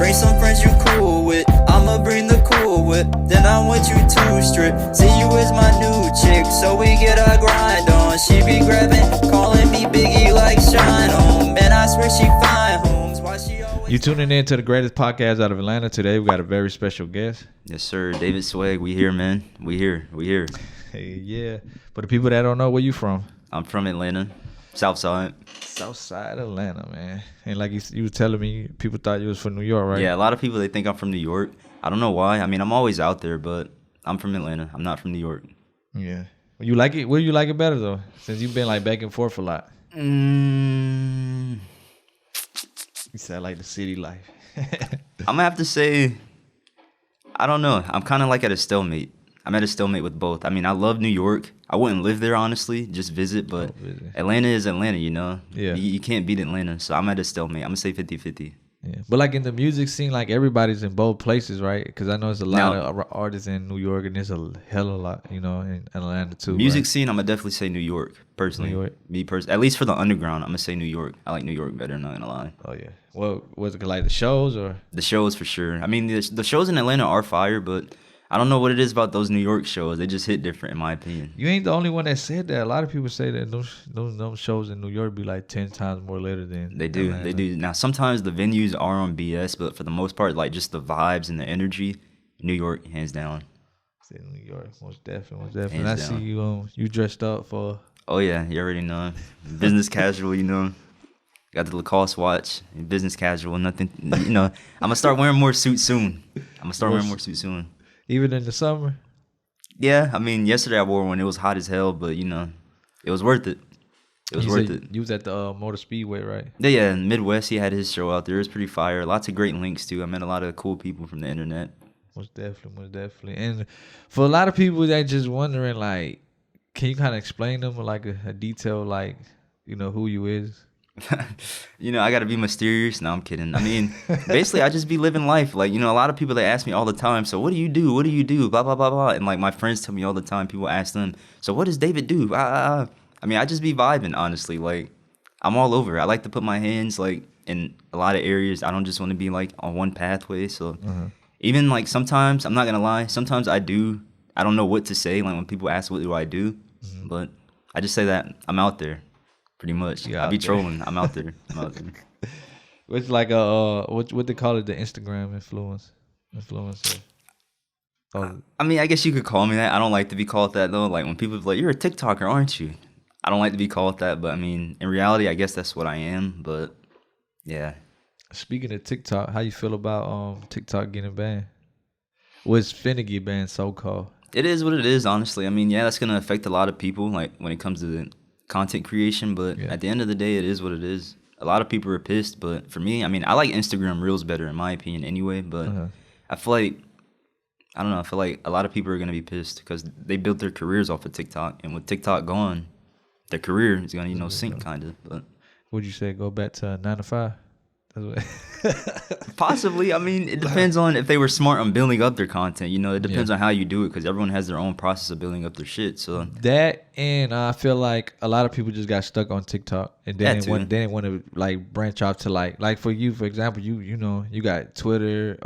Bring some friends you cool with, I'ma bring the cool whip. Then I want you to strip, see you as my new chick. So we get our grind on, she be grabbing, calling me Biggie like Shine On. Man, I swear she find homes, why she always... You tuning in to the greatest podcast out of Atlanta. Today we got a very special guest. Yes, sir. David SWEGG. We here, man. We here. Hey, yeah. For the people that don't know, where you from? I'm from Atlanta, South Side. South Side Atlanta, man. And like you were telling me, people thought you was from New York, right? Yeah, a lot of people, they think I'm from New York. I don't know why. I mean, I'm always out there, but I'm from Atlanta. I'm not from New York. Yeah. You like it? Where you like it better, though? Since you've been like back and forth a lot. You sound like the city life. I'm going to have to say, I don't know. I'm kind of like at a stalemate. I'm at a stalemate with both. I mean, I love New York. I wouldn't live there, honestly, just visit. But Atlanta is Atlanta, you know? Yeah. You can't beat Atlanta. So I'm at a stalemate. I'm going to say 50-50. Yeah. But like in the music scene, like everybody's in both places, right? Because I know there's a lot of artists in New York, and there's a hell of a lot, you know, in Atlanta too. Music right? scene, I'm going to definitely say New York, personally. New York? Me personally. At least for the underground, I'm going to say New York. I like New York better, not going to lie. Oh, yeah. Well, was it like the shows or? The shows for sure. I mean, the shows in Atlanta are fire, but I don't know what it is about those New York shows. They just hit different, in my opinion. You ain't the only one that said that. A lot of people say that those shows in New York be like 10 times more later than they do. Atlanta. They do. Now, sometimes the venues are on BS, but for the most part, like just the vibes and the energy, New York, hands down. Say New York, most definitely. And I see you dressed up for. Oh yeah, you already know. Business casual, you know. Got the Lacoste watch, business casual, nothing. You know, I'm gonna start wearing more suits soon. Even in the summer? Yeah, I mean, yesterday I wore one. It was hot as hell, but, you know, it was worth it. You was at the Motor Speedway, right? Yeah, in Midwest, he had his show out there. It was pretty fire. Lots of great links, too. I met a lot of cool people from the internet. Most definitely. And for a lot of people that just wondering, like, can you kind of explain them like a detail, like, you know, who you is? You know, I gotta be mysterious. No, I'm kidding. I mean, basically, I just be living life. Like, you know, a lot of people, they ask me all the time, so what do you do? What do you do? Blah, blah, blah, blah. And, like, my friends tell me all the time, people ask them, so what does David do? I mean, I just be vibing, honestly. Like, I'm all over. I like to put my hands, like, in a lot of areas. I don't just want to be, like, on one pathway. So, even, like, sometimes, I'm not gonna lie, sometimes I don't know what to say, like, when people ask what do I do. But I just say that I'm out there. Pretty much. I be trolling. I'm out there. It's like what they call it, the Instagram influencer. I mean, I guess you could call me that. I don't like to be called that though. Like when people be like, "You're a TikToker, aren't you?" I don't like to be called that, but I mean, in reality, I guess that's what I am. But yeah. Speaking of TikTok, how you feel about TikTok getting banned? Well, it's finna get banned, so-called. It is what it is, honestly. I mean, yeah, that's gonna affect a lot of people, like when it comes to the content creation, but at the end of the day, it is what it is. A lot of people are pissed, but for me, I mean, I like Instagram Reels better in my opinion anyway, but I feel like, I don't know, I feel like a lot of people are going to be pissed because they built their careers off of TikTok, and with TikTok gone, their career is going to, you know, sink kind of. But would you say go back to 9 to 5? Possibly. I mean, it depends on if they were smart on building up their content. You know, it depends on how you do it because everyone has their own process of building up their shit. So that, and I feel like a lot of people just got stuck on TikTok and they didn't want to like branch off to like for you, for example, you know, you got Twitter,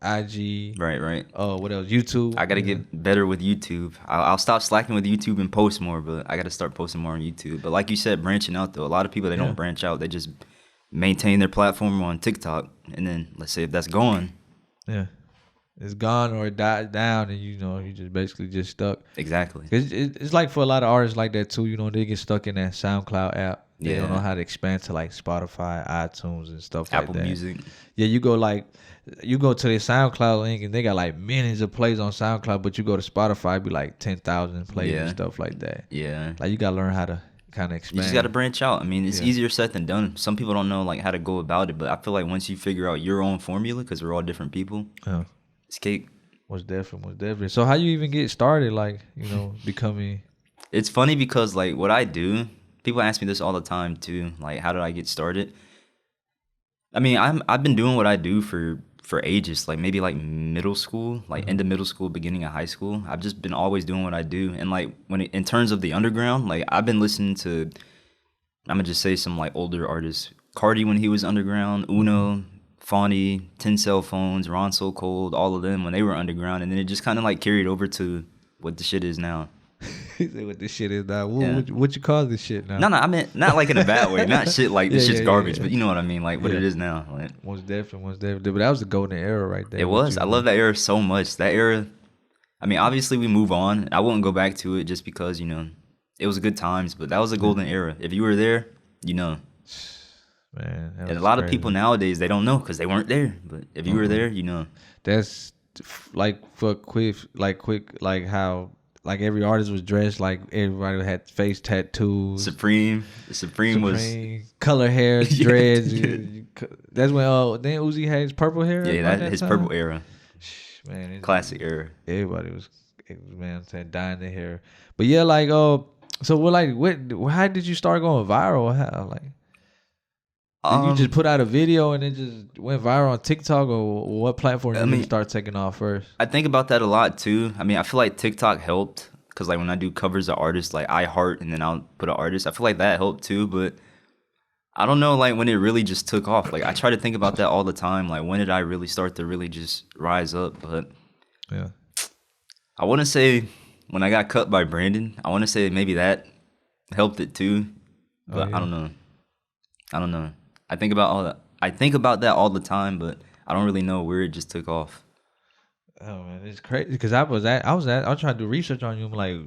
IG, right. What else? YouTube. I gotta get better with YouTube. I'll stop slacking with YouTube and post more, but I gotta start posting more on YouTube. But like you said, branching out though, a lot of people they don't branch out. They just maintain their platform on TikTok, and then let's say if that's gone, it's gone or it died down, and you know you just basically just stuck. Exactly. It's like for a lot of artists like that too. You know, they get stuck in that SoundCloud app. They don't know how to expand to like Spotify, iTunes, and stuff like that. Apple Music. Yeah, you go to their SoundCloud link, and they got like millions of plays on SoundCloud, but you go to Spotify, it'd be like 10,000 plays and stuff like that. Yeah. Like you gotta learn how to kind of expand. You just got to branch out. I mean, it's easier said than done. Some people don't know like how to go about it, but I feel like once you figure out your own formula, because we're all different people, it's cake. Most definitely. So how you even get started, like, you know, becoming? It's funny because like what I do, people ask me this all the time too. Like, how did I get started? I mean, I've been doing what I do for ages, like maybe like middle school, like end of middle school, beginning of high school. I've just been always doing what I do. And like in terms of the underground, like I've been listening to, I'm gonna just say some like older artists, Cardi when he was underground, Uno, Fawny, 10 Cell Phones, Ron So Cold, all of them when they were underground, and then it just kind of like carried over to what the shit is now. He said what this shit is now. Yeah. What you call this shit now? No, I meant not like in a bad way, not shit like this Yeah, shit's yeah, garbage, yeah. but you know what I mean, like what Yeah. it is now. Like, Most definitely. But that was the golden era right there. it was. I love that era so much. That era. I mean, obviously we move on. I wouldn't go back to it just because it was good times, but that was a golden era. If you were there, Man, and a lot of people nowadays they don't know because they weren't there. But if you were there, That's like for quick, like how like every artist was dressed like everybody had face tattoos. Supreme was color hair, Yeah, dreads. yeah. That's when then Uzi had his purple hair. that his time? purple era, Man, classic era. everybody was man I'm saying dyeing their hair. But yeah, like so how did you start going viral? How like did you just put out a video and it just went viral on TikTok, or what platform did you start taking off first? I think about that a lot too. I mean, I feel like TikTok helped because like when I do covers of artists, like I heart and then I'll put an artist. I feel like that helped too, but I don't know like when it really just took off. Like I try to think about that all the time. Like when did I really start to really just rise up? But Yeah. I want to say when I got cut by Brandon, I want to say maybe that helped it too. But yeah. I don't know. I think about that all the time, but I don't really know where it just took off. Oh man, it's crazy because I was trying to do research on you. I'm like,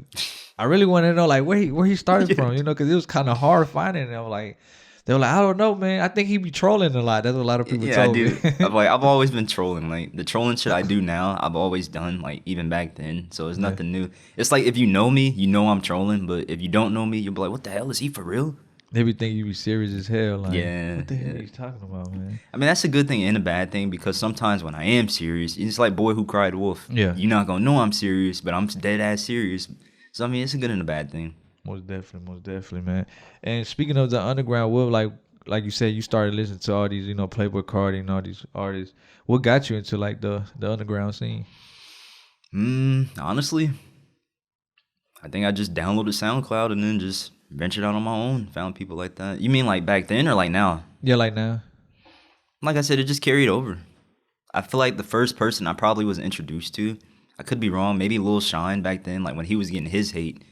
I really want to know like where he started from, because it was kind of hard finding him. Like they were like, I don't know, man. I think he be trolling a lot. That's what a lot of people told me. I've always been trolling. Like the trolling shit I do now, I've always done. Like even back then, so it's nothing new. It's like if you know me, you know I'm trolling. But if you don't know me, you'll be like, what the hell is he for real? They be thinking you be serious as hell. Like, Yeah, what the hell yeah. are you talking about, man? I mean, that's a good thing and a bad thing because sometimes when I am serious, it's like Boy Who Cried Wolf. Yeah. You're not gonna know I'm serious, but I'm dead ass serious. So I mean, it's a good and a bad thing. Most definitely, man. And speaking of the underground, what like you said, you started listening to all these, Playboy Cardi and all these artists. What got you into like the underground scene? Honestly, I think I just downloaded SoundCloud and then just ventured out on my own, found people like that. You mean like back then or like now? Yeah, like now. Like I said, it just carried over. I feel like the first person I probably was introduced to, I could be wrong, maybe Lil Shine back then, like when he was getting his hate.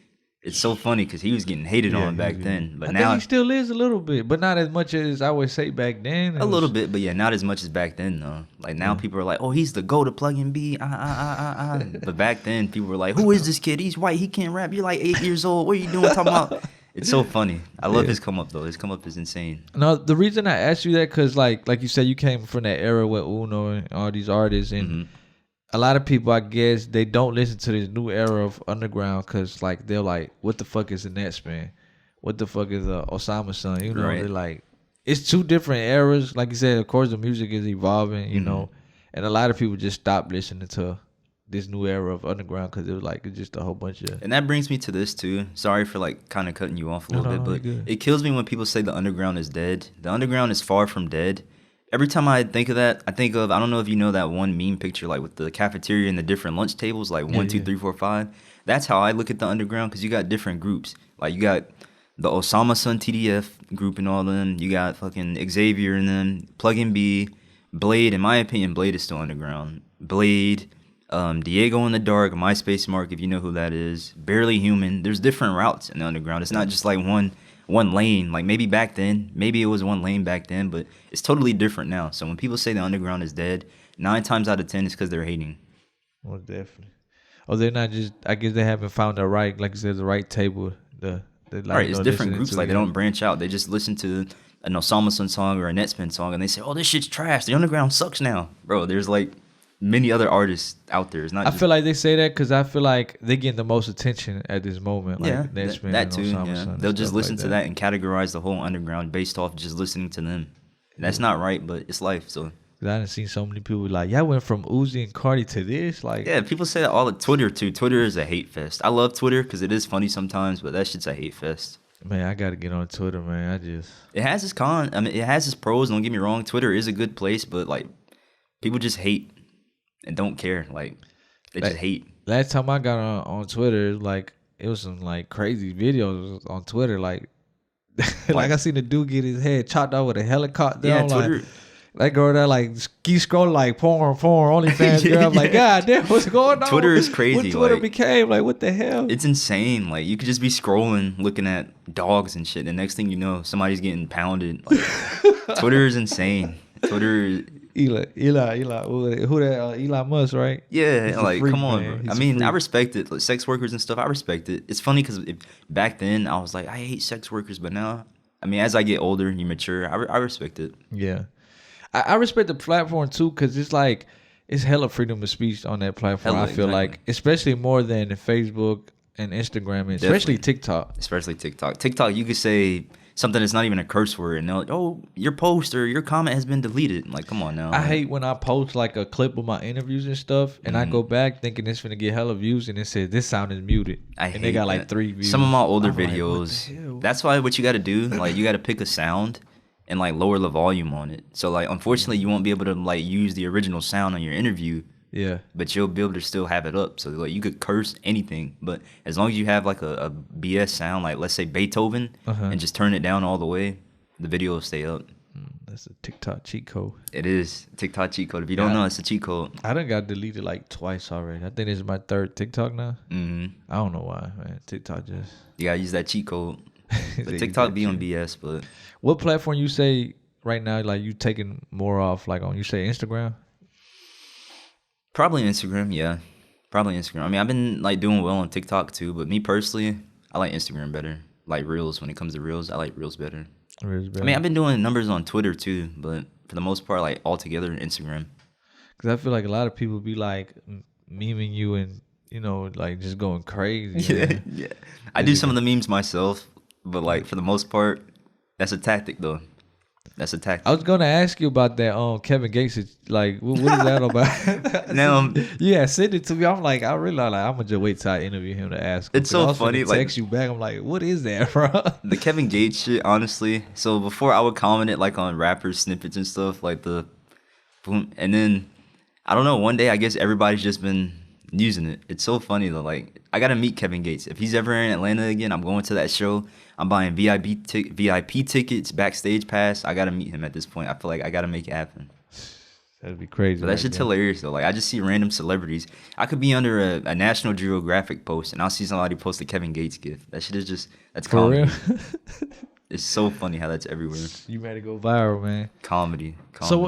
It's so funny because he was getting hated on back then. But I now think he still is a little bit, but not as much as I would say back then. a little bit, but yeah, not as much as back then though. Like now people are like, oh, he's the go to plug and B. But back then people were like, who is this kid? He's white, he can't rap. You're like 8 years old. What are you doing talking about? It's so funny. I love his come up though. His come up is insane. No, the reason I asked you that because like you said, you came from that era with Uno and all these artists, and a lot of people, I guess, they don't listen to this new era of underground because like they're like, what the fuck is the next man? What the fuck is Osama's son? Right. They're like, it's two different eras. Like you said, of course, the music is evolving, you know, and a lot of people just stopped listening to this new era of underground because it was like it's just a whole bunch of. And that brings me to this too. Sorry for like kind of cutting you off a little bit, but it kills me when people say the underground is dead. The underground is far from dead. Every time I think of that, I think of, I don't know if you know that one meme picture, like with the cafeteria and the different lunch tables, like 1, 2, 3, 4, 5. That's how I look at the underground because you got different groups. Like you got the Osama Son TDF group and all of them. You got fucking Xavier and them, Plug and B, Blade. In my opinion, Blade is still underground. Blade, Diego in the Dark, MySpace Mark, if you know who that is. Barely Human. There's different routes in the underground. It's not just like one lane. Like maybe back then, maybe it was one lane back then, but it's totally different now. So when people say the underground is dead, 9 times out of 10 it's because they're hating. Well, definitely. Oh, they're not just. I guess they haven't found the right, like you said, the right table. Right, it's different groups. Like they don't branch out. They just listen to an Osama Son song or a Netspin song, and they say, "Oh, this shit's trash. The underground sucks now, bro." There's like many other artists out there. It's not. I feel like they say that because I feel like they getting the most attention at this moment. Like yeah, Netspin that and too. Osama Yeah, Son and they'll just stuff listen like to that and categorize the whole underground based off just listening to them. That's not right, but it's life. So. I done seen so many people like, yeah, I went from Uzi and Cardi to this. Like, yeah, people say that all at Twitter too. Twitter is a hate fest. I love Twitter because it is funny sometimes, but that shit's a hate fest. Man, I gotta get on Twitter, man. It has its I mean, it has its pros. Don't get me wrong. Twitter is a good place, but like, people just hate and don't care. Like, they just hate. Last time I got on Twitter, it was some like crazy videos on Twitter. Like, like I seen the dude get his head chopped off with a helicopter. Yeah, I'm Twitter. Like, That girl that like keep scrolling like porn, OnlyFans girl. I'm like, God damn, what's going on? Twitter is crazy. What Twitter like, became, like, what the hell? It's insane. Like, you could just be scrolling, looking at dogs and shit. The next thing you know, somebody's getting pounded. Like, Twitter is insane. Twitter. Eli, who that? Elon Musk, right? Yeah, He's a like, freak, come on, man. bro. He's a freak. I respect it. Like, sex workers and stuff, I respect it. It's funny because back then I was like, I hate sex workers, but now, I mean, as I get older and you mature, I respect it. Yeah. I respect the platform too, because it's like it's hella freedom of speech on that platform. Hella, I feel exactly. like, especially more than Facebook and Instagram, and especially TikTok. Especially TikTok. TikTok, you could say something that's not even a curse word, and they're like, "Oh, your post or your comment has been deleted." Like, come on now. I hate when I post like a clip of my interviews and stuff, and I go back thinking it's gonna get hella views, and it says this sound is muted, and they got like 3 views. Some of my older I'm like, videos. That's why what you got to do, like, you got to pick a sound and like lower the volume on it. So like, unfortunately, you won't be able to like use the original sound on your interview. Yeah. But you'll be able to still have it up. So like, you could curse anything, but as long as you have like a BS sound, like let's say Beethoven, and just turn it down all the way, the video will stay up. That's a TikTok cheat code. It is TikTok cheat code. If you don't know, it's a cheat code. I done got deleted like twice already. I think this is my 3rd TikTok now. I don't know why, man. TikTok just You gotta use that cheat code. But TikTok be on BS, but what platform you say right now like you taking more off, like on, you say Instagram? probably Instagram. Yeah, probably Instagram. I mean, I've been like doing well on TikTok too, but me personally, I like Instagram better. Like Reels. When it comes to Reels, I like Reels better. I mean, I've been doing numbers on Twitter too, but for the most part, like altogether, Instagram. Because I feel like a lot of people be like memeing you and, you know, like just going crazy. Yeah. I do some of the memes myself, but like for the most part, that's a tactic though. That's a tactic. I was gonna ask you about that. Kevin Gates. Like, what is that about? Now, yeah, send it to me. I'm like, I really like. I'm gonna just wait till I interview him to ask him. It's so funny. Like, text you back. I'm like, what is that, bro? The Kevin Gates shit, honestly. So before I would comment it like on rappers snippets and stuff, like the boom, and then I don't know. One day, I guess everybody's just been using it. It's so funny though. Like, I gotta meet Kevin Gates. If he's ever in Atlanta again, I'm going to that show. I'm buying VIP tickets, backstage pass. I gotta meet him at this point. I feel like I gotta make it happen. That'd be crazy. But that shit's hilarious though. Like, I just see random celebrities. I could be under a National Geographic post and I'll see somebody post a Kevin Gates gift. That shit is just, that's For comedy. real? It's so funny how that's everywhere. You better go viral, man. Comedy. So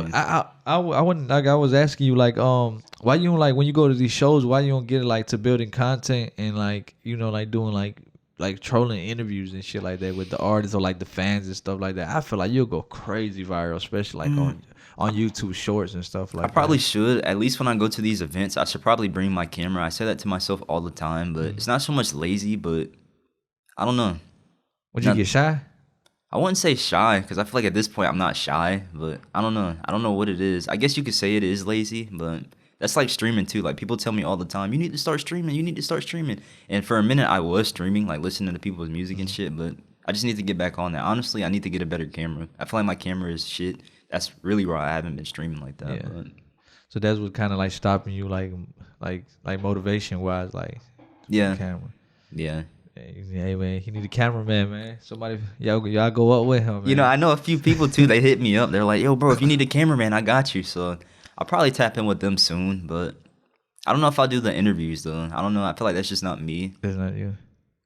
I wouldn't, like, I was asking you, like, why you don't, like, when you go to these shows, why you don't get like to building content and, like, you know, like doing like trolling interviews and shit like that with the artists or like the fans and stuff like that? I feel like you'll go crazy viral, especially like on YouTube Shorts and stuff like that. I probably should. At least when I go to these events, I should probably bring my camera. I say that to myself all the time, but it's not so much lazy, but I don't know. Would you get shy? I wouldn't say shy, because I feel like at this point I'm not shy, but I don't know. I don't know what it is. I guess you could say it is lazy, but that's like streaming too. Like, people tell me all the time, you need to start streaming, you need to start streaming. And for a minute I was streaming, like listening to people's music and shit, but I just need to get back on that. Honestly, I need to get a better camera. I feel like my camera is shit. That's really why I haven't been streaming like that. Yeah. But So that's what kind of like stopping you, like motivation wise, like yeah. camera. Yeah. Hey man, he need a cameraman, man. Somebody, y'all go up with him, man. You know, I know a few people too. They hit me up. They're like, "Yo, bro, if you need a cameraman, I got you." So I'll probably tap in with them soon. But I don't know if I'll do the interviews though. I don't know. I feel like that's just not me. That's not you.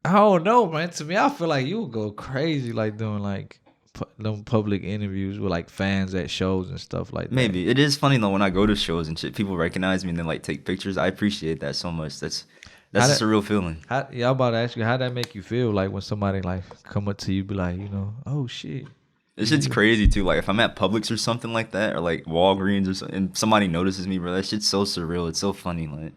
I don't know, man. To me, I feel like you would go crazy, like doing like them public interviews with like fans at shows and stuff like that. Maybe it is funny though when I go to shows and shit. People recognize me and then like take pictures. I appreciate that so much. That's just a real feeling. Yeah, I'm about to ask you, how that make you feel, like when somebody like come up to you, be like, you know, oh shit. This shit's crazy too. Like, if I'm at Publix or something like that, or like Walgreens or something, and somebody notices me, bro, that shit's so surreal. It's so funny. Like,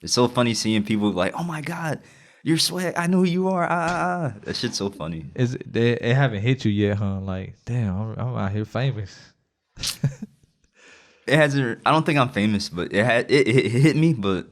it's so funny seeing people like, oh my God, you're SWEGG. I know who you are. That shit's so funny. It haven't hit you yet, huh? Like, damn, I'm out here famous. It hasn't. I don't think I'm famous, but it hit me, but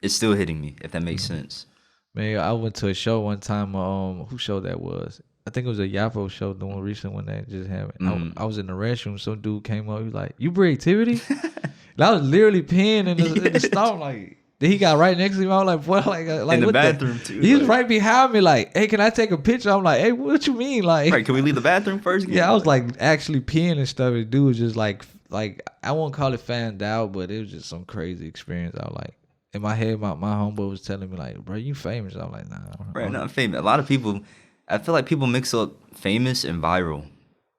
it's still hitting me, if that makes sense. Man, I went to a show one time. Who show that was? I think it was a Yapo show, the one recent one that just happened. I was in the restroom. Some dude came up. He was like, "You creativity?" And I was literally peeing in the stall. Like, then he got right next to me. I was like, "What?" Like in the bathroom too. He was right behind me. Like, "Hey, can I take a picture?" I'm like, "Hey, what you mean?" Like, right, can we leave the bathroom first? Yeah, I was like actually peeing and stuff. And dude was just like like I won't call it fanned out, but it was just some crazy experience. I was like, in my head, my homeboy was telling me like, bro, you famous. I'm like, nah. Right, not famous. A lot of people, I feel like people mix up famous and viral.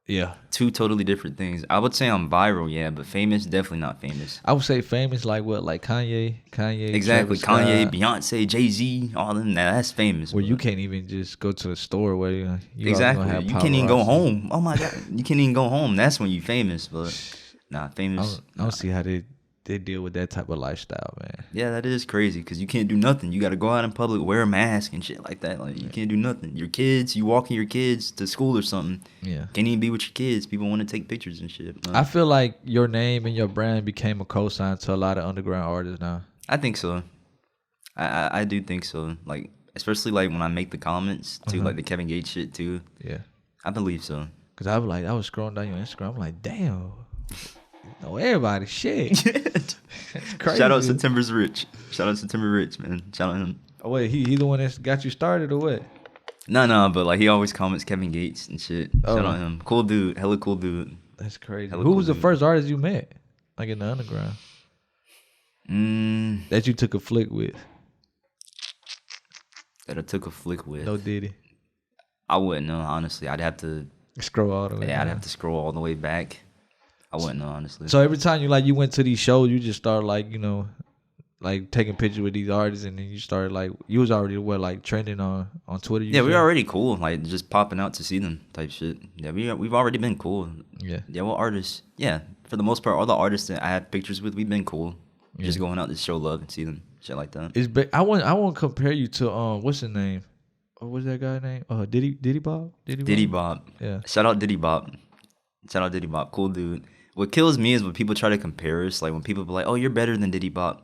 Yeah. Two totally different things. I would say I'm viral, yeah, but famous, definitely not famous. I would say famous like what? Like Kanye? Exactly. Travis Kanye, Scott, Beyonce, Jay-Z, all them. Now that's famous. where but- you can't even just go to the store where you exactly. Gonna have You can't even go paparazzi. home. Oh my God. You can't even go home. That's when you famous, but nah, famous. I don't see how they deal with that type of lifestyle, man. Yeah, that is crazy because you can't do nothing. You got to go out in public, wear a mask and shit like that. Like you can't do nothing. Your kids, you walking your kids to school or something. Yeah. Can't even be with your kids. People want to take pictures and shit. I feel like your name and your brand became a cosign to a lot of underground artists now. I think so. I do think so. Like especially like when I make the comments too, like the Kevin Gates shit too. Yeah. I believe so. Cause I was scrolling down your Instagram. I'm like, damn. You know everybody. Shit. That's crazy. Shout out September's Rich. Shout out September Rich, man. Shout out him. Oh, wait, he the one that got you started or what? No, but like he always comments Kevin Gates and shit. Shout out him. Cool dude. Hella cool dude. That's crazy. Hella Who cool was the dude. first artist you met? Like in the underground? That you took a flick with? That I took a flick with. No Diddy. I wouldn't know, honestly. I'd have to Scroll all the way I'd down. have to scroll all the way back. I wouldn't know, honestly. So every time you went to these shows, you just started like taking pictures with these artists, and then you started like you was already like trending on Twitter. Yeah, we were already cool. Like just popping out to see them type shit. Yeah, we've already been cool. Yeah. Yeah, well, artists. Yeah, for the most part, all the artists that I had pictures with, we've been cool. Just going out to show love and see them, shit like that. I won't compare you to what's his name? What's that guy name? Diddy Bob. Diddy Bob. Yeah. Shout out Diddy Bob. Shout out Diddy Bob. Cool dude. What kills me is when people try to compare us. Like when people be like, "Oh, you're better than Diddy Bob."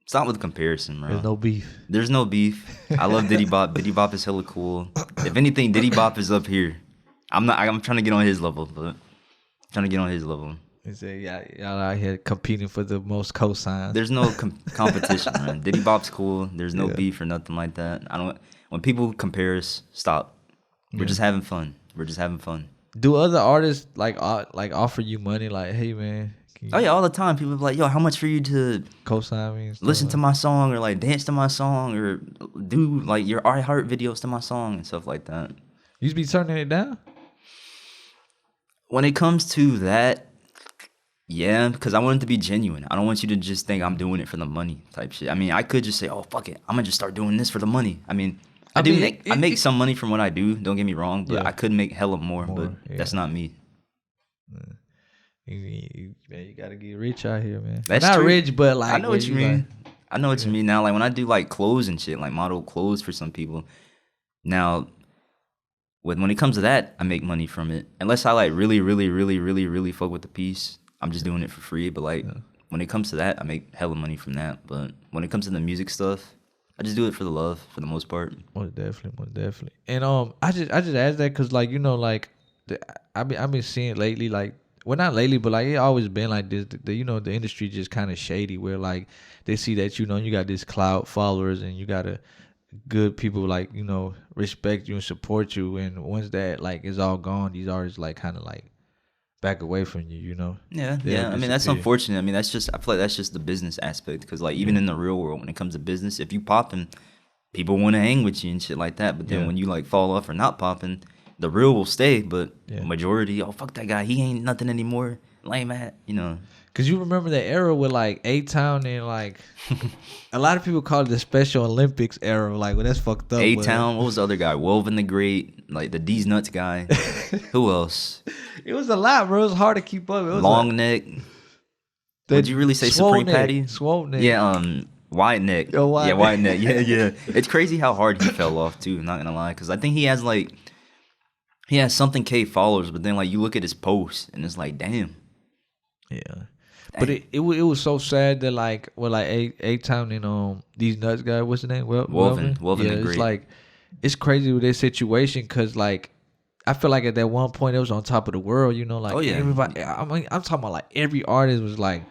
Stop with the comparison, bro. There's no beef. There's no beef. I love Diddy Bop. Diddy Bop is hella cool. If anything, Diddy Bop is up here. I'm trying to get on his level, but trying to get on his level. He said, y'all out here competing for the most cosigns. There's no competition, man. Diddy Bop's cool. There's no Yeah. beef or nothing like that. When people compare us, stop. We're just having fun. We're just having fun. Do other artists like offer you money? Like, hey man, can you Oh yeah, all the time people be like, "Yo, how much for you to cosign me? And stuff listen like to my song or like dance to my song or do like your iHeart videos to my song and stuff like that?" You be turning it down? When it comes to that, yeah, because I want it to be genuine. I don't want you to just think I'm doing it for the money type shit. I mean, I could just say, "Oh fuck it, I'm gonna just start doing this for the money." I mean, I make some money from what I do. Don't get me wrong, but Yeah. I could make hella more, but yeah. that's not me. Man, you gotta get rich out here, man. That's not true. rich, but like I know what you mean. like- I know what you mean now. Like when I do like clothes and shit, like model clothes for some people. Now, when it comes to that, I make money from it. Unless I like really fuck with the piece, I'm just doing it for free. But like when it comes to that, I make hella money from that. But when it comes to the music stuff, I just do it for the love for the most part. Most definitely. And I just asked that because like I've been seeing lately like. Well, not lately, but like it always been like this. The industry just kind of shady where like they see that you got this clout followers and you got a good people like respect you and support you, and once that like is all gone, these artists like kind of like back away from you. Yeah. They'll I mean that's disappear. unfortunate. I mean I feel like that's just the business aspect because like even in the real world when it comes to business, if you popping, people want to hang with you and shit like that. But then when you like fall off or not popping. The real will stay, but majority, oh fuck that guy, he ain't nothing anymore. Lame at, Cause you remember that era with like A-Town and like a lot of people call it the Special Olympics era. Like, well, that's fucked up. A-Town, what was the other guy? Woven the Great, like the D's Nuts guy. Who else? It was a lot, bro. It was hard to keep up. It was Long Neck. Would you really say Supreme Patty? Swole Neck. Yeah, Wide Neck. Oh, Wide yeah, Neck. Wide Neck. Yeah. It's crazy how hard he fell off too. I'm not gonna lie, because I think he has something K followers, but then like you look at his posts and it's like, damn. Yeah. But it was so sad that like A-Town and these nuts guy, what's the name? Woven yeah, the it's Great. like it's crazy with this situation because like I feel like at that one point it was on top of the world, like Oh, yeah. everybody. I mean, I'm talking about like every artist was like,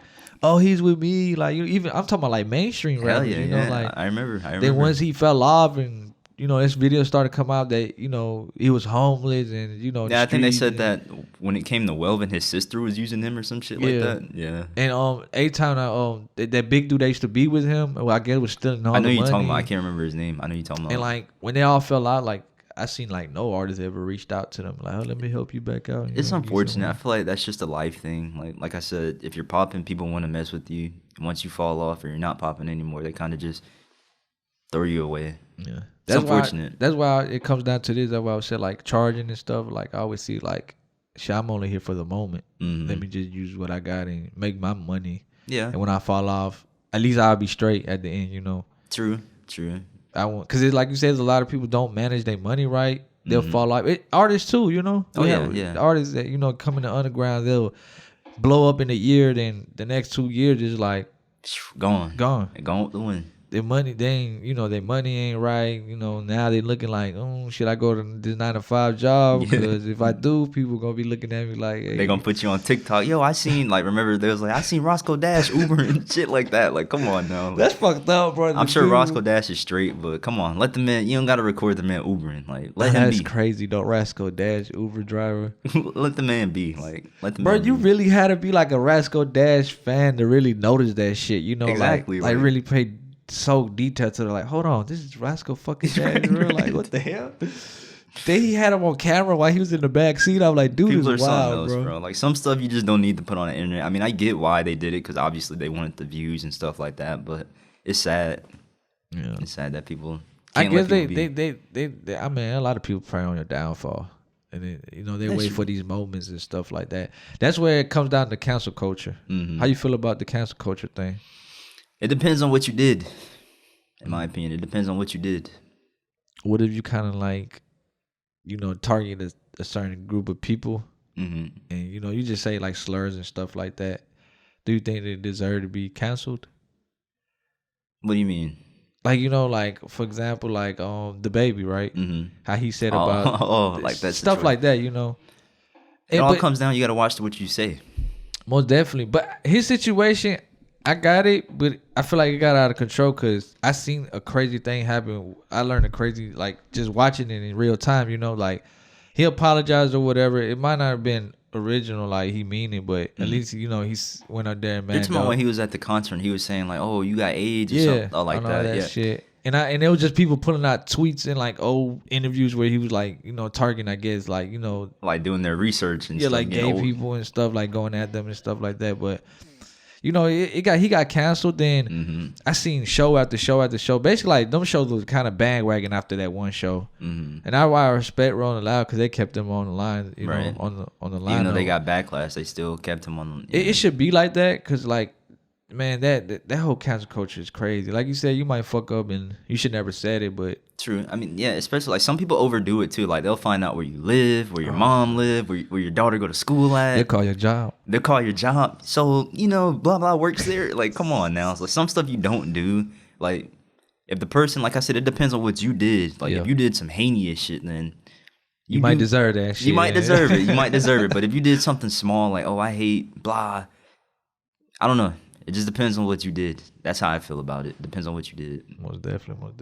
oh, he's with me, like even I'm talking about like mainstream Hell rappers, yeah, like I remember. then once he fell off and this video started to come out that he was homeless and the Yeah, I think they said streets that when it came to Welvin, his sister was using him or some shit like that. Yeah. and A-Town, that big dude that used to be with him, well, I guess was stealing all I know the you money. talking about. I can't remember his name. I know you talking about. And like when they all fell out, like I seen like no artist ever reached out to them like, oh, let me help you back out. It's unfortunate. I feel like that's just a life thing. Like I said, if you're popping, people want to mess with you. And once you fall off or you're not popping anymore, they kind of just throw you away. Yeah, it's unfortunate. That's why it comes down to this. That's why I said like charging and stuff. Like I always see like, shit, I'm only here for the moment. Mm-hmm. Let me just use what I got and make my money. Yeah. And when I fall off, at least I'll be straight at the end. True. Because it's like you said, a lot of people don't manage their money right. They'll fall off. Artists too, Oh yeah. Artists that come in the underground, they'll blow up in a year. Then the next 2 years is like gone with the wind. Their money, they ain't, their money ain't right. Now they looking like, oh, should I go to this 9-to-5 job? Because if I do, people gonna be looking at me like, hey. They gonna put you on TikTok. Yo, I seen remember there was like I seen Roscoe Dash Uber and shit like that. Like, come on now. Like, that's fucked up, bro. I'm sure Roscoe Dash is straight, but come on, let the man. You don't gotta record the man Ubering. Like, let him be. That's crazy though. Roscoe Dash Uber driver. Let the man be. Like, let the bro, man. You be. really had to be like a Roscoe Dash fan to really notice that shit. Exactly. Like really pay so detailed to the like, hold on, this is Roscoe fucking Dash. Like, what the hell? Then he had him on camera while he was in the back seat. I'm like, dude, people is are wild, something else, bro. Like some stuff you just don't need to put on the internet. I mean, I get why they did it because obviously they wanted the views and stuff like that. But it's sad. Yeah, it's sad that people. I guess they. I mean, a lot of people pray on your downfall, and they wait for these moments and stuff like that. That's where it comes down to cancel culture. Mm-hmm. How you feel about the cancel culture thing? It depends on what you did. In my opinion, it depends on what you did. What if you kind of like, target a certain group of people, and you just say like slurs and stuff like that? Do you think they deserve to be canceled? What do you mean? Like like for example, like the baby, right? Mm-hmm. How he said about like that stuff like that, It all comes down. You got to watch what you say. Most definitely, but his situation, I got it, but I feel like it got out of control because I seen a crazy thing happen. I learned a crazy, like, just watching it in real time, like, he apologized or whatever. It might not have been original, like, he mean it, but at least, he went out there and You're talking about when he was at the concert and he was saying, like, oh, you got AIDS or something like that. Shit. And it was just people pulling out tweets and, like, old interviews where he was, like, targeting, I guess, like, like, doing their research and stuff. Yeah, like, gay people and stuff, like, going at them and stuff like that, but... he got canceled. Then I seen show after show after show. Basically, like them shows was kind of bandwagon after that one show, and that's why I respect Rolling Loud because they kept him on the line, on the line. Even though they got backlash, they still kept him on. It should be like that because, like, man, that whole cancel culture is crazy. Like you said, you might fuck up and you should never said it, but true. I mean, yeah, especially like some people overdo it too. Like they'll find out where you live, where your mom live, where your daughter go to school at. They call your job. So blah blah works there. Like, come on now. So some stuff you don't do. Like, if the person, like I said, it depends on what you did. Like, if you did some heinous shit, then you might deserve that shit. You might deserve it. You might deserve it. But if you did something small, like, oh, I hate blah, I don't know. It just depends on what you did. That's how I feel about it. Depends on what you did. Most definitely.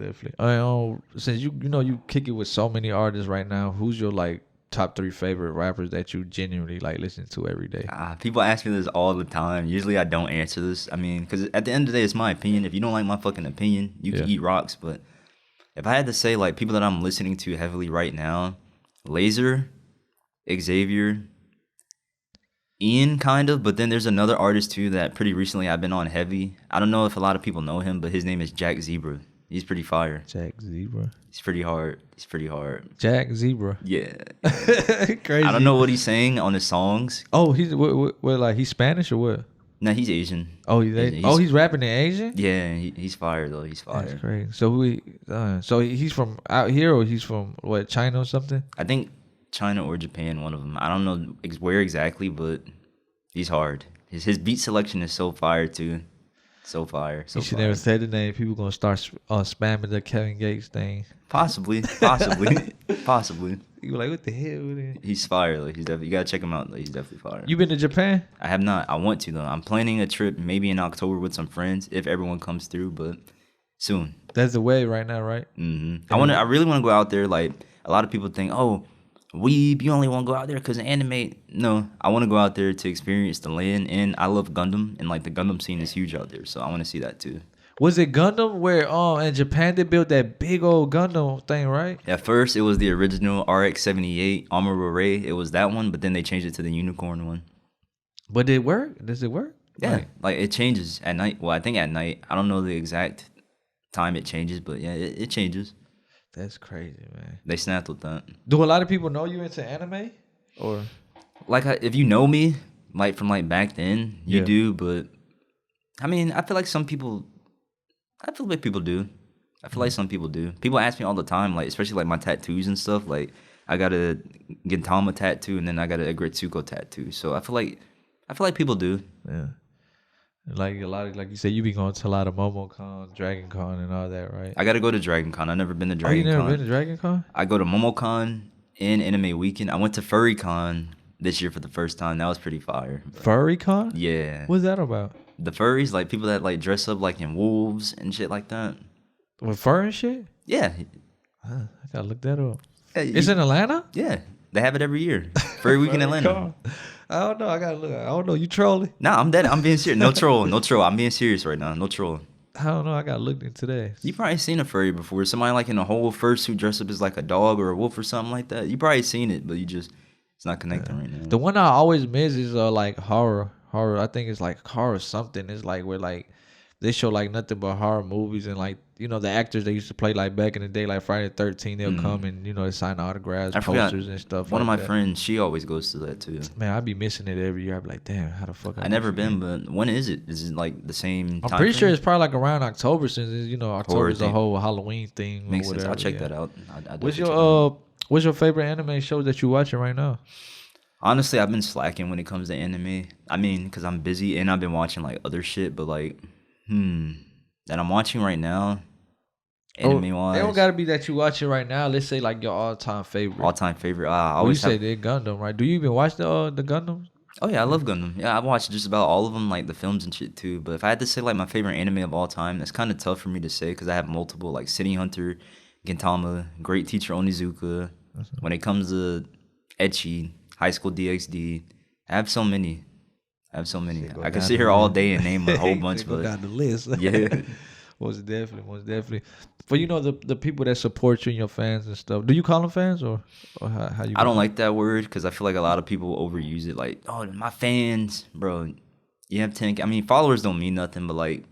Since you kick it with so many artists right now, who's your like top 3 favorite rappers that you genuinely like listen to every day? People ask me this all the time. Usually I don't answer this. I mean, because at the end of the day, it's my opinion. If you don't like my fucking opinion, you can eat rocks. But if I had to say like people that I'm listening to heavily right now, Laser, Xavier, Ian, kind of, but then there's another artist too that pretty recently I've been on heavy. I don't know if a lot of people know him, but his name is Jack Zebra. He's pretty fire. Jack Zebra. He's pretty hard. Jack Zebra. Yeah. Crazy. I don't know what he's saying on his songs. Oh, he's what like he's Spanish or what? No, he's Asian. Oh, he's rapping in Asian? Yeah, he's fire though. He's fire. That's crazy. So he's from out here or he's from what, China or something? I think China or Japan, one of them. I don't know where exactly, but he's hard. His beat selection is so fire too. So fire. You should never say the name. People gonna start spamming the Kevin Gates thing. Possibly. You like, what the hell? He's fire though. He's definitely, you gotta check him out though. He's definitely fire. You been to Japan? I have not. I want to though. I'm planning a trip maybe in October with some friends if everyone comes through, but soon. That's the way right now, right? Mm-hmm. I really want to go out there. Like a lot of people think, oh, weeb, you only want to go out there because of anime. No, I want to go out there to experience the land, and I love Gundam, and like the Gundam scene is huge out there, so I want to see that too. Was it Gundam where in Japan they built that big old Gundam thing, right? At first, it was the original RX-78 Amuro Ray. It was that one, but then they changed it to the Unicorn one. But did it work? Does it work? Yeah, like it changes at night. Well, I think at night. I don't know the exact time it changes, but yeah, it changes. That's crazy, man. They snapped with that. Do a lot of people know you into anime, or like if you know me, like from like back then, you Yeah. do. But I mean, I feel like some people. I feel like people do. I feel like some people do. People ask me all the time, like especially like my tattoos and stuff. Like I got a Gintama tattoo, and then I got a Gretsuko tattoo. So I feel like people do. yeah, like a lot of like you said, you be going to a lot of MomoCon, Dragon Con, and all that, right? I got to go to Dragon Con. I've never been to Oh, Dragon you never Con. been to Dragon Con? I go to MomoCon and Anime Weekend. I went to Furry Con this year for the first time. That was pretty fire. Furry Con? Yeah. What's that about? The furries, like people that like dress up like in wolves and shit like that. With fur and shit? Yeah. I gotta look that up. Hey, It's in Atlanta? Yeah. They have it every year. Furry Weekend Atlanta. I don't know. I gotta look. I don't know. You trolling? Nah, I'm dead. I'm being serious. No troll. No troll. I'm being serious right now. No troll. I don't know. I gotta look into that. You probably seen a furry before. Somebody like in a whole fursuit dressed up as like a dog or a wolf or something like that. You probably seen it, but it's not connecting right now. The one I always miss is like horror. I think it's like horror something. It's like where like they show like nothing but horror movies, and like the actors they used to play like back in the day, like Friday the 13th, they'll come and they sign autographs, I forgot. posters and stuff. One of my that. friends, she always goes to that too. Man, I'd be missing it every year. I'd be like, damn, how the fuck? I never been, but when is it? Is it like the same? I'm time pretty sure frame? it's probably like around October, since October's a thing. whole Halloween thing. Makes or sense. whatever, I'll check yeah. that out. What's your favorite anime show that you watching right now? Honestly, I've been slacking when it comes to anime. I mean, because I'm busy and I've been watching like other shit, but like, that I'm watching right now, anime wise. It don't gotta be that you watching right now. Let's say like your all-time favorite. All-time favorite. I You always say have, they're Gundam, right? Do you even watch the Gundams? Oh yeah, I love Gundam. Yeah, I've watched just about all of them, like the films and shit too. But if I had to say like my favorite anime of all time, that's kind of tough for me to say because I have multiple, like City Hunter, Gintama, Great Teacher Onizuka. When it comes to ecchi, High School DxD, I have so many. I can sit here all day and name a whole bunch, Go but down the list. yeah. most definitely. But the people that support you and your fans and stuff. Do you call them fans or how you? I don't like that word because I feel like a lot of people overuse it. Like, oh, my fans, bro. You have 10K. I mean, followers don't mean nothing, but like,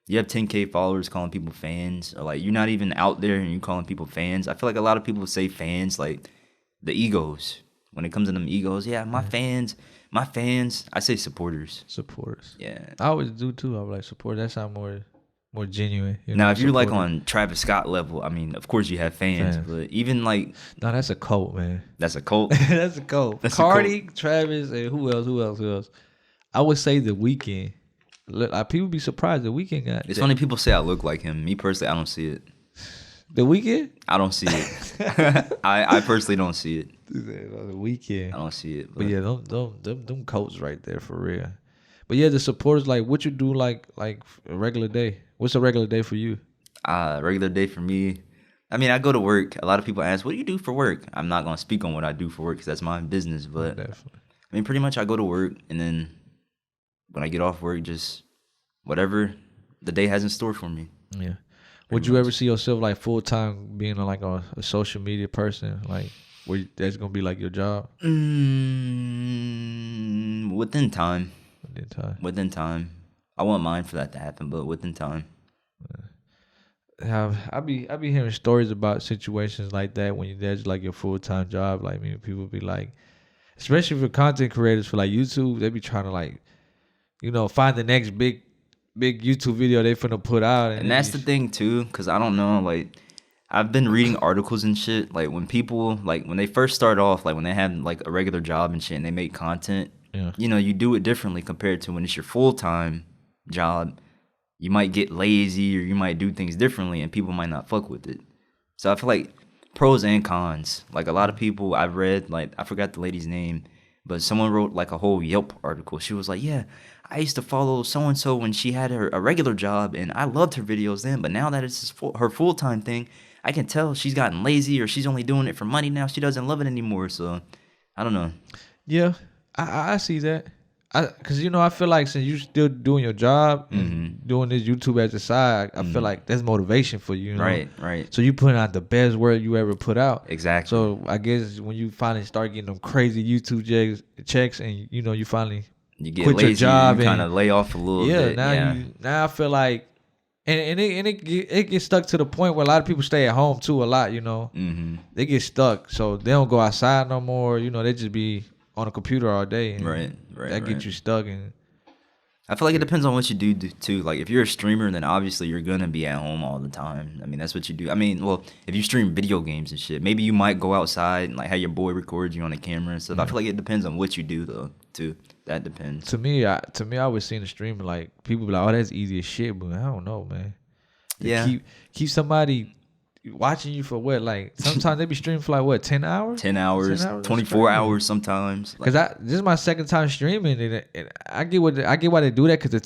you have 10K followers calling people fans, or like you're not even out there and you calling people fans. I feel like a lot of people say fans like the egos. When it comes to them egos, yeah, my fans. I say supporters. Yeah. I always do too. I'm like support. That sound more genuine. Now, if you're like on Travis Scott level, I mean, of course you have fans. But even like, no, that's a cult, man. That's a cult. That's a cult. That's Cardi, a cult. Travis, and who else? I would say The Weeknd. Look, people be surprised The Weeknd got. It's funny people say I look like him. Me personally, I don't see it. The Weeknd? I don't see it. I personally don't see it. The Weeknd. I don't see it. But yeah, them coats right there for real. But yeah, the supporters, like what you do like a regular day. What's a regular day for you? Regular day for me. I mean, I go to work. A lot of people ask, "What do you do for work?" I'm not gonna speak on what I do for work because that's my business. But Definitely. I mean, pretty much I go to work, and then when I get off work, just whatever the day has in store for me. Yeah. Would you ever see yourself like full time being like a social media person, like where that's gonna be like your job? Within time. Within time. I wouldn't mind for that to happen, but within time. I be hearing stories about situations like that when that's like your full time job. Like, I mean, people be like, especially for content creators for like YouTube, they be trying to like, find the next big YouTube video they finna put out. And that's the thing too, because I don't know, like, I've been reading articles and shit. Like when people, like when they first start off, like when they have like a regular job and shit and they make content, you do it differently compared to when it's your full-time job. You might get lazy or you might do things differently and people might not fuck with it. So I feel like pros and cons. Like a lot of people I've read, like I forgot the lady's name, But someone wrote like a whole Yelp article. She was like, yeah, I used to follow so-and-so when she had a regular job, and I loved her videos then, but now that it's her full-time thing, I can tell she's gotten lazy, or she's only doing it for money now. She doesn't love it anymore. So I don't know. Yeah, I see that. Cause I feel like since you still doing your job and doing this YouTube as a side, I feel like that's motivation for you. Right. So you putting out the best work you ever put out. Exactly. So I guess when you finally start getting them crazy YouTube checks, and you finally get quit lazy, your job, you kind of lay off a little bit. Now I feel like, and it gets stuck to the point where a lot of people stay at home too a lot. They get stuck, so they don't go outside no more. They just be on a computer all day. And right. That gets you stuck. And I feel like it depends on what you do too. Like if you're a streamer, then obviously you're gonna be at home all the time. I mean, that's what you do. I mean, well, if you stream video games and shit, maybe you might go outside and like have your boy record you on the camera and stuff. I feel like it depends on what you do though too. That depends. To me, I always seen a streamer like people be like, oh, that's easy as shit, but I don't know, man. Keep somebody watching you for what? Like sometimes they be streaming for like what, 10 hours? 10 hours, 24 hours sometimes. Cause this is my second time streaming, and I get why they do that. Cause the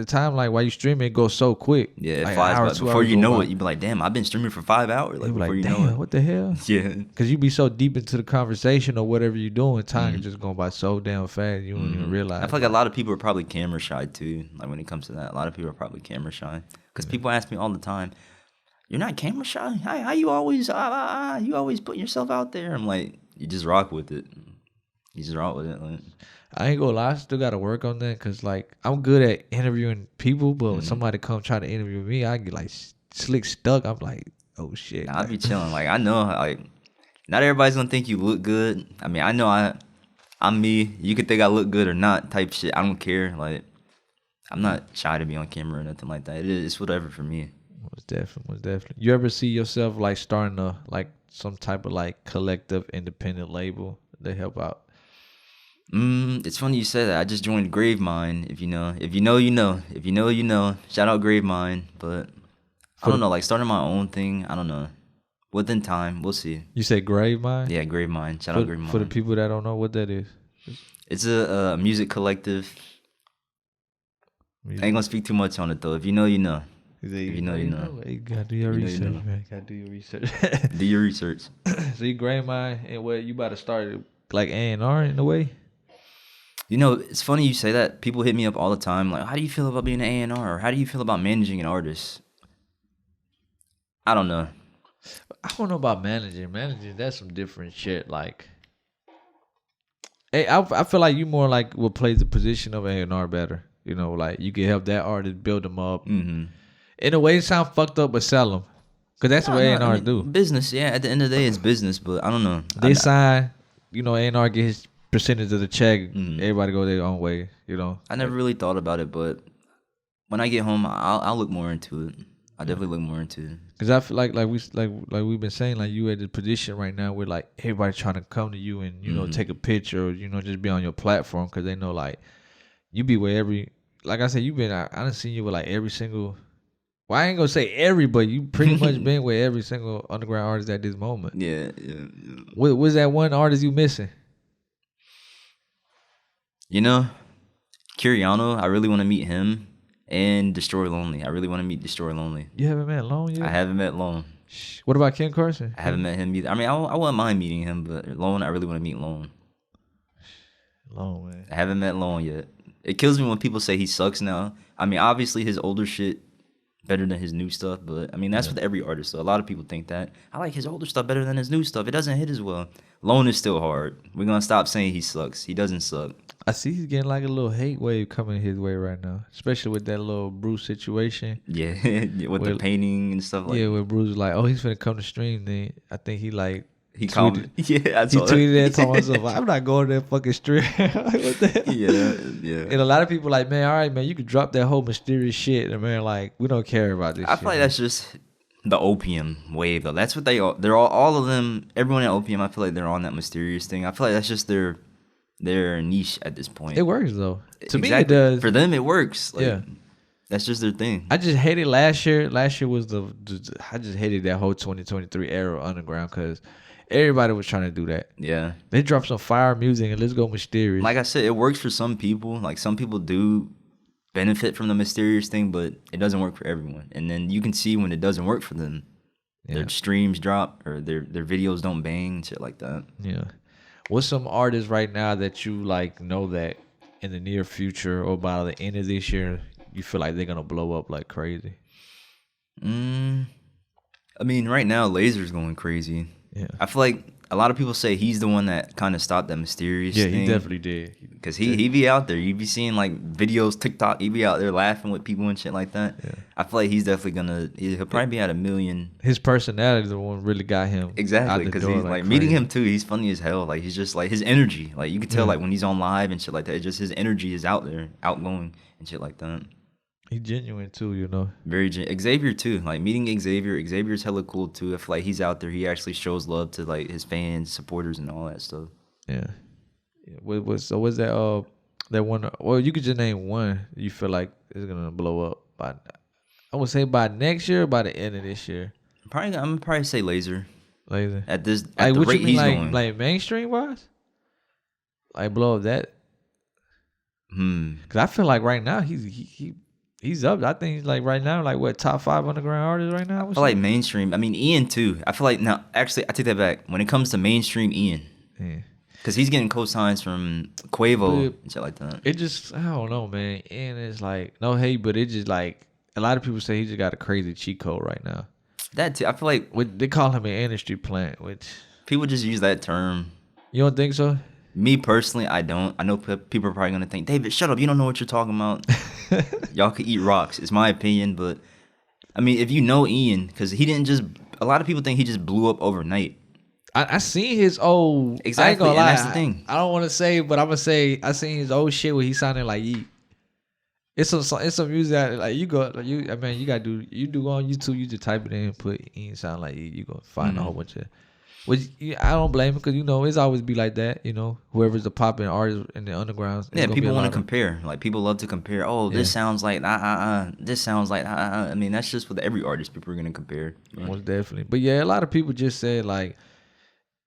time like while you streaming, it goes so quick. Yeah, it like flies by. Before you know it, you be like, damn, I've been streaming for 5 hours. Like, before you damn, know it. What the hell? Yeah. Cause you be so deep into the conversation or whatever you're doing, time is just going by so damn fast you don't even realize. I feel like a lot of people are probably camera shy too. Like when it comes to that, a lot of people are probably camera shy. Cause people ask me all the time, you're not camera shy? How you always putting yourself out there? I'm like, you just rock with it. You just rock with it. Like. I ain't gonna lie, I still gotta work on that. Cause like I'm good at interviewing people, but when somebody come try to interview me, I get like slick stuck. I'm like, oh shit. Nah, I be chilling. Like I know, like not everybody's gonna think you look good. I mean, I know I'm me. You could think I look good or not, type shit. I don't care. Like I'm not shy to be on camera or nothing like that. It's whatever for me. Most definitely. You ever see yourself like starting a like some type of like collective independent label to help out? It's funny you say that. I just joined Gravemind. If you know, you know. If you know, you know. Shout out Gravemind. But I don't know, like starting my own thing. I don't know. Within time, we'll see. You say Gravemind? Yeah, Gravemind. Shout out Gravemind. For the people that don't know what that is. It's a music collective. I ain't gonna speak too much on it though. If you know, you know. If you know, you know. You gotta do your research, man. Gotta do your research. Do your research. So you Gravemind, and what you about to start like A&R in a way? You know, it's funny you say that. People hit me up all the time, like, how do you feel about being an A&R? Or how do you feel about managing an artist? I don't know. I don't know about managing. Managing, that's some different shit. Like, hey, I feel like you more like will play the position of A&R better. Like you can help that artist build them up. Mm-hmm. In a way, it sound fucked up, but sell them. Because that's what A&R do. Business, yeah. At the end of the day, it's business, but I don't know. They sign, A&R get his percentage of the check. Everybody go their own way, I never really thought about it, but when I get home, I'll look more into it. I definitely look more into it. Because I feel like we've been saying, like you at the position right now where like everybody trying to come to you and take a picture or just be on your platform because they know like you be with like I said, you've been. I done seen you with like every single. Well, I ain't gonna say every, but you pretty much been with every single underground artist at this moment. Yeah. What was that one artist you missing? Curiano. I really want to meet him, and Destroy Lonely. I really want to meet Destroy Lonely. You haven't met Lone yet? I haven't met Lone. What about Ken Carson? I haven't met him either. I mean, I wouldn't mind meeting him, but Lone, I really want to meet Lone. Lone, man. I haven't met Lone yet. It kills me when people say he sucks now. I mean, obviously his older shit better than his new stuff, but I mean that's with every artist. So a lot of people think that I like his older stuff better than his new stuff. It doesn't hit as well. Lone is still hard. We're gonna stop saying he sucks. He doesn't suck. I see he's getting like a little hate wave coming his way right now, especially with that little Bruce situation. Yeah, with the painting and stuff like. Yeah, where Bruce was like, "Oh, he's finna come to stream." Then I think he like. He tweeted, tweeted that to myself. I'm not going to that fucking stream. What the hell? Yeah. And a lot of people like, man, all right, man, you could drop that whole mysterious shit, and man, like, we don't care about this. I feel like that's just the opium wave, though. That's what they are. They're all of them. Everyone at opium, I feel like they're on that mysterious thing. I feel like that's just their niche at this point. It works though. To me, it does. For them, it works. Like, yeah. That's just their thing. I just hated last year. Last year was I just hated that whole 2023 era of underground because Everybody was trying to do that. Yeah. They dropped some fire music and let's go mysterious. Like I said, it works for some people. Like some people do benefit from the mysterious thing, but it doesn't work for everyone. And then you can see when it doesn't work for them. Their streams drop or their videos don't bang and shit like that. Yeah. What's some artists right now that you like know that in the near future or by the end of this year you feel like they're gonna blow up like crazy? I mean, right now Laser's going crazy. Yeah. I feel like a lot of people say he's the one that kind of stopped that mysterious thing. Yeah, he definitely did. Because he be out there. You be seeing like videos, TikTok. He be out there laughing with people and shit like that. Yeah. I feel like he's definitely he'll probably be at 1 million. His personality is the one really got him. Exactly, because he's like meeting him too. He's funny as hell. Like he's just like his energy. Like you can tell like when he's on live and shit like that. It's just his energy is out there, outgoing and shit like that. He's genuine too, you know. Very Xavier too. Like meeting Xavier's hella cool too. I feel like he's out there. He actually shows love to like his fans, supporters, and all that stuff. Yeah. So what's that one? Well, you could just name one you feel like is gonna blow up by. I would say by next year, or by the end of this year. I'm gonna probably say Laser. At the like, rate he's going. Like mainstream wise, like blow up that. Because I feel like right now he's up. I think he's like right now, like what, top 5 underground artists right now? I feel like mainstream. I mean, Ian too. I feel like now, actually, I take that back. When it comes to mainstream, Ian. Yeah. Because he's getting cosigns from Quavo and shit like that. It just, I don't know, man. Ian is like, no hate, but it just like, a lot of people say he just got a crazy cheat code right now. That too. I feel like. They call him an industry plant, which. People just use that term. You don't think so? Me personally, I don't. I know people are probably going to think, David, shut up. You don't know what you're talking about. Y'all could eat rocks. It's my opinion. But, I mean, if you know Ian, because he didn't just, a lot of people think he just blew up overnight. I seen his old. Exactly, I ain't gonna lie. And that's the thing. I don't want to say, but I'm going to say, I seen his old shit where he sounded like Yeet. It's some music that, like, you do on YouTube, you just type it in and put Ian sound like Yeet. You going to find a whole bunch of. Which I don't blame him because, you know, it's always be like that, you know, whoever's the popping artist in the underground. Yeah, people want to compare. Like, people love to compare. Oh, this sounds like, this sounds like, I mean, that's just with every artist people are going to compare. Most definitely. But, yeah, a lot of people just said, like,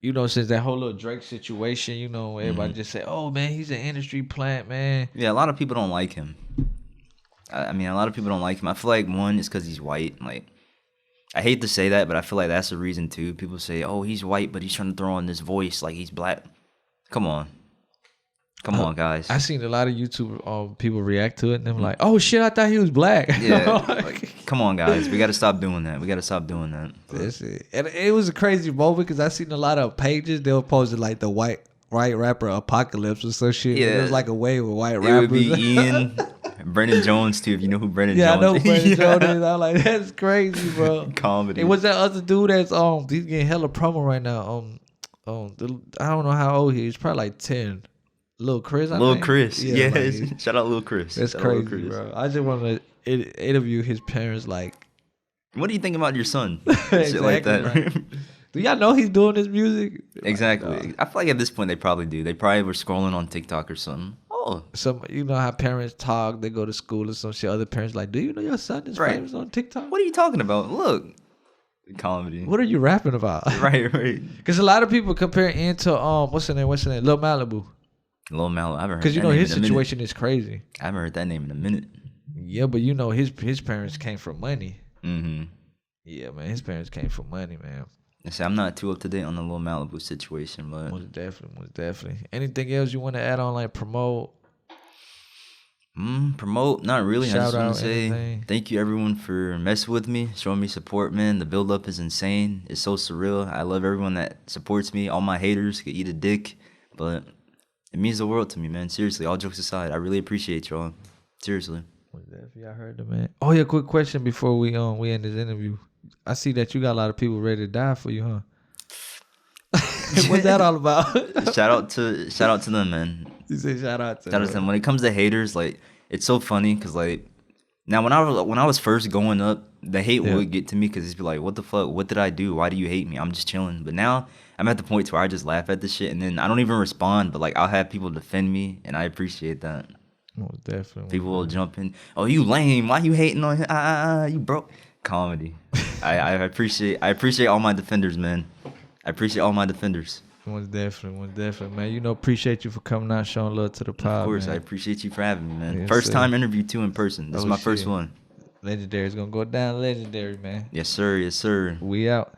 you know, since that whole little Drake situation, you know, everybody just said, oh, man, he's an industry plant, man. Yeah, a lot of people don't like him. I mean, a lot of people don't like him. I feel like, one, it's because he's white. Like, I hate to say that, but I feel like that's the reason too. People say, "Oh, he's white, but he's trying to throw on this voice like he's black." Come on, guys. I seen a lot of YouTube people react to it, and they're like, "Oh shit, I thought he was black." Yeah, like, come on, guys. We got to stop doing that. That's it. And it was a crazy moment because I seen a lot of pages. They were posting like the white rapper Apocalypse or some shit. Yeah, it was like a wave of white rappers. It would be Ian. Brendan Jones too, if you know who Brendan Jones is. Yeah, I know who Brendan Jones is. I'm like, that's crazy, bro. Comedy. It was that other dude that's he's getting hella promo right now. I don't know how old he is. He's probably like 10. Lil Chris, I think. Chris. Yeah. Like, shout out Lil Chris. That's crazy, bro. I just want to interview his parents like, what do you think about your son? Exactly, shit like that. Right. Do y'all know he's doing this music? Exactly. Like, I feel like at this point they probably do. They probably were scrolling on TikTok or something. Oh. You know how parents talk, they go to school or some shit. Other parents like, do you know your son is famous on TikTok? What are you talking about? Look. Comedy. What are you rapping about? Right. Because a lot of people compare Ian to what's the name? Lil Malibu. Lil Malibu. I haven't heard. Because you know his situation is crazy. I haven't heard that name in a minute. Yeah, but you know his parents came from money. Mm-hmm. Yeah, man, his parents came from money, man. See, I'm not too up to date on the Lil Malibu situation, but most definitely. Anything else you want to add on, like promote? Promote? Not really. I just want to say anything. Thank you everyone for messing with me, showing me support, man. The build up is insane. It's so surreal. I love everyone that supports me. All my haters could eat a dick, but it means the world to me, man. Seriously, all jokes aside, I really appreciate y'all. Seriously. Definitely, I heard that, man. Oh yeah, quick question before we end this interview. I see that you got a lot of people ready to die for you, huh? What's that all about? Shout out to them, man. You say shout out to them. When it comes to haters, like, it's so funny because, like, now when I was first going up, the hate would get to me because it's be like, what the fuck? What did I do? Why do you hate me? I'm just chilling. But now I'm at the point where I just laugh at the shit and then I don't even respond. But like, I'll have people defend me, and I appreciate that. Most definitely. People will jump in. Oh, you lame. Why you hating on him? You broke. Comedy. I appreciate all my defenders, man. I appreciate all my defenders. Most definitely, man. You know, appreciate you for coming out, showing love to the pod, Of course, man. I appreciate you for having me, man. Yes, First sir. time interview too in person. This is Oh, my first shit. one. Legendary is gonna go down legendary, man. Yes, sir. Yes, sir. We out.